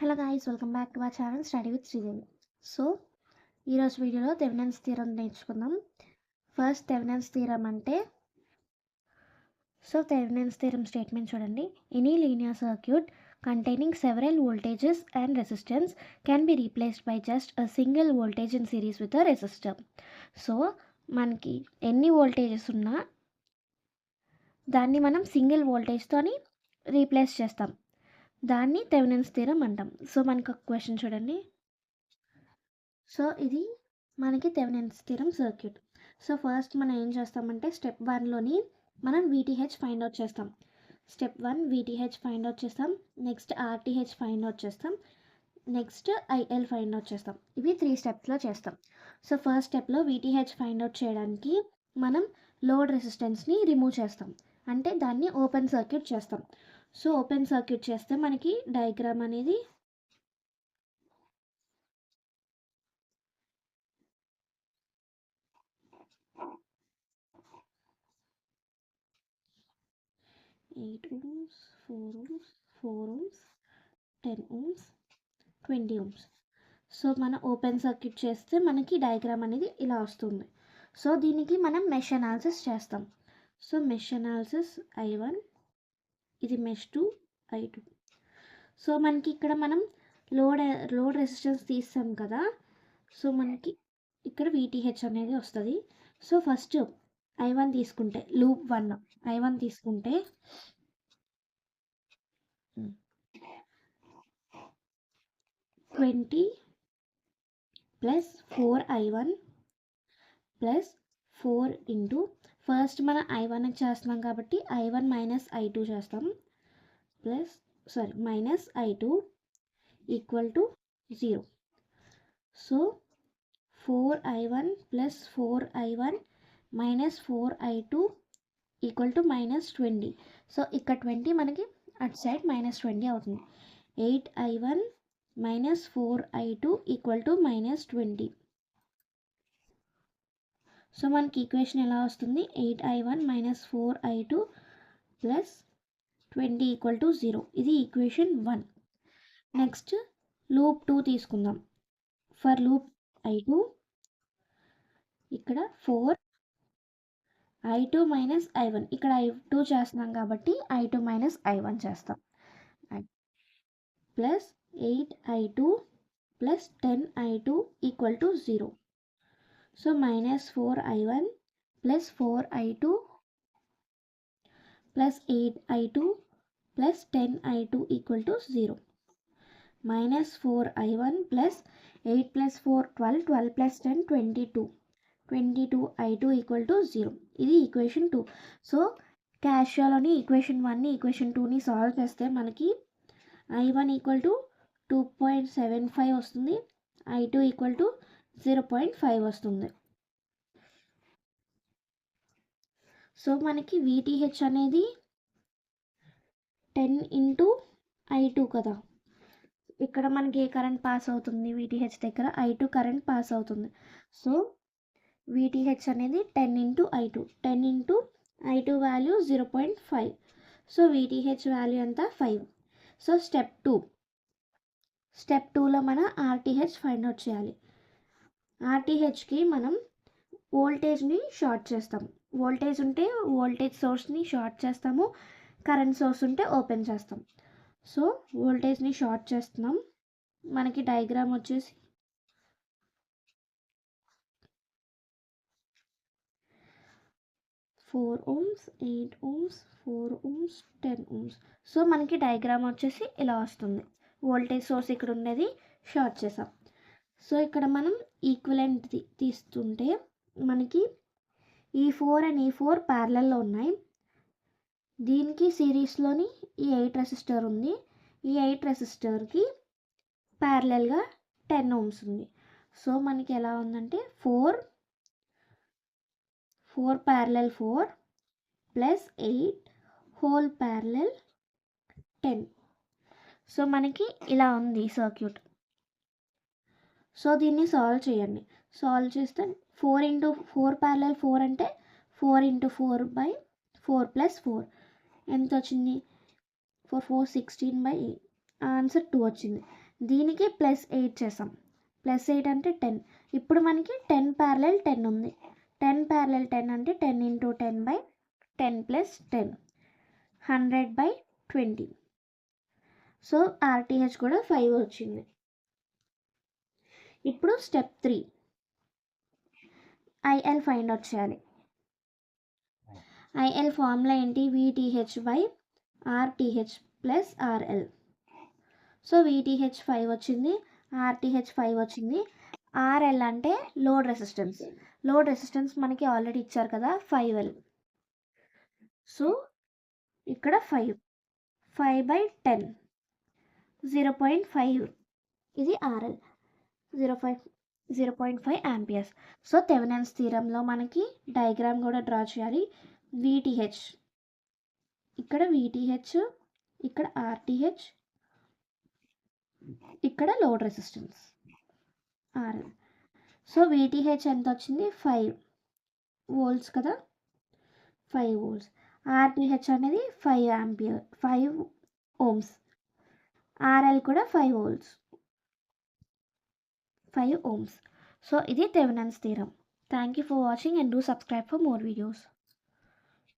Hello guys, welcome back to our channel study with Sridevi. So ఈరోజు వీడియోలో Thevenin's theorem నేర్చుకుందాం. First Thevenin's theorem అంటే Thevenin's theorem statement చూడండి. Any linear circuit containing several voltages and resistance can be replaced by just a single voltage in series with a resistor. So మనకి ఎన్ని voltages ఉన్నా దాన్ని మనం single వోల్టేజ్తోని replace చేస్తాం. దాన్ని Thevenin's theorem అంటాం. సో మనకు ఒక క్వశ్చన్ చూడండి. సో ఇది మనకి Thevenin's theorem circuit. So first మనం ఏం చేస్తామంటే స్టెప్ 1లోని మనం VTH ఫైండ్ అవుట్ చేస్తాం. స్టెప్ 1 VTH ఫైండ్ అవుట్ చేస్తాం. నెక్స్ట్ RTH ఫైండ్ అవుట్ చేస్తాం. నెక్స్ట్ IL ఫైండ్ అవుట్ చేస్తాం. ఇవి 3 స్టెప్స్లో చేస్తాం. సో ఫస్ట్ స్టెప్లో VTH ఫైండ్ అవుట్ చేయడానికి మనం లోడ్ రెసిస్టెన్స్ని రిమూవ్ చేస్తాం, అంటే దాన్ని ఓపెన్ సర్క్యూట్ చేస్తాం. సో ఓపెన్ సర్క్యూట్ చేస్తే మనకి డయాగ్రామ్ అనేది eight ohms, 4 ohms, 4 ohms, 10 ohms, 20 ohms. So మనం ఓపెన్ సర్క్యూట్ చేస్తే మనకి డయాగ్రామ్ అనేది ఇలా వస్తుంది. సో దీనికి మనం మెష్ అనాలిసిస్ చేస్తాం. సో మెష్ అనాలిసిస్ I1, ఇది మెష్ 2 I2. సో మనకి ఇక్కడ మనం లోడ్ రెసిస్టెన్స్ తీస్తాం కదా. సో మనకి ఇక్కడ VTH అనేది వస్తుంది. సో ఫస్ట్ I1 తీసుకుంటే లూప్ 1 I1 తీసుకుంటే 20 plus 4I1 plus 4 into first మనం I1 చేస్తున్నాం కాబట్టి I1 మైనస్ I2 చేస్తాం, minus I2 equal to 0. So 4I1 plus 4I1 minus 4I2 equal to minus 20. So ఇక్కడ 20 మనకి అటు సైడ్ మైనస్ 20 అవుతుంది. 8I1 minus 4I2 equal to minus 20. So మనకి equation ఎలా వస్తుంది? 8I1 minus 4I2 plus 20 equal to 0. ఇది equation 1. Next loop 2 తీసుకుందాం. For loop I2 ఇక్కడ 4I2 మైనస్ I1, ఇక్కడ I2 చేస్తున్నాం కాబట్టి I2 మైనస్ I1 చేస్తాం, plus 8I2 plus 10I2 equal to 0. So minus 4I1 plus 4I2 plus 8I2 plus 10I2 equal to 0. Minus 4I1 plus 8 plus 4 12, 12 plus 10 22, 22I2 equal to 0. ఇది equation 2. So క్యాషువల్ని equation 1ని equation 2ని solve చేస్తే మనకి I1 equal to 2.75 వస్తుంది, I2 equal to 0.5 వస్తుంది. So మనకి VTH అనేది 10 into I2 కదా. ఇక్కడ మనకి ఏ కరెంట్ పాస్ అవుతుంది? VTH దగ్గర I2 కరెంట్ పాస్ అవుతుంది. సో VTH అనేది 10 into I2, 10 into I2 value 0.5. So VTH value ఎంత? 5. సో స్టెప్ 2లో మనం RTH ఫైండ్ అవుట్ చేయాలి. RTHకి మనం వోల్టేజ్ని షార్ట్ చేస్తాం. వోల్టేజ్ ఉంటే వోల్టేజ్ సోర్స్ని షార్ట్ చేస్తాము, కరెంట్ సోర్స్ ఉంటే ఓపెన్ చేస్తాం. సో వోల్టేజ్ని షార్ట్ చేస్తున్నాం. మనకి డయాగ్రామ్ వచ్చేసి 4 ohms, 8 ohms, 4 ohms, 10 ohms. So మనకి డయాగ్రామ్ వచ్చేసి ఇలా వస్తుంది. వోల్టేజ్ సోర్స్ ఇక్కడ ఉండేది షార్ట్ చేసాం. సో ఇక్కడ మనం ఈక్వలెంట్ తీస్తుంటే మనకి E4 అండ్ E4 ప్యారలల్లో ఉన్నాయి. దీనికి సిరీస్లోని ఈ 8 రెసిస్టర్ ఉంది. ఈ 8 రెసిస్టర్కి ప్యారలల్గా 10 ohms ఉంది. సో మనకి ఎలా ఉందంటే 4 parallel 4 plus 8 whole parallel 10. So మనకి ఇలా ఉంది సర్క్యూట్. సో దీన్ని సాల్వ్ చేయండి. సాల్వ్ చేస్తే 4 ఇంటూ 4 ప్యారలల్ 4 అంటే 4 ఇంటూ 4 బై 4 ప్లస్ 4 ఎంత వచ్చింది? 4 4 16 బై 8, ఆన్సర్ 2 వచ్చింది. దీనికి +8 చేసాం. +8 అంటే 10. ఇప్పుడు మనకి 10 ప్యారలల్ 10 ఉంది. 10 ప్యారలల్ 10 అంటే 10 × 10/10 + 10 100/20. సో RTH కూడా 5 వచ్చింది. ఇప్పుడు స్టెప్ 3 IL ఫైండ్ అవుట్ చేయాలి. IL ఫార్ములా ఏంటి? VTH/RTH + RL. సో VTH 5 వచ్చింది, RTH 5 వచ్చింది. RL అంటే లోడ్ రెసిస్టెన్స్. లోడ్ రెసిస్టెన్స్ మనకి ఆల్రెడీ ఇచ్చారు కదా 5L. సో ఇక్కడ 5/10 0.5 ఇది RL 0.5 ఆంపియర్స్. సో థెవెనిన్స్ థీరంలో మనకి డయాగ్రామ్ కూడా డ్రా చేయాలి. VTH ఇక్కడ VTH, ఇక్కడ RTH, ఇక్కడ load resistance RL. So VTH ఎంత వచ్చింది? 5 volts కదా, 5 volts. RTH అనేది 5 ఆంపియర్ 5 ohms. RL కూడా 5 volts 5 ohms. సో ఇది Thevenin's theorem. Thank you for watching and do subscribe for more videos.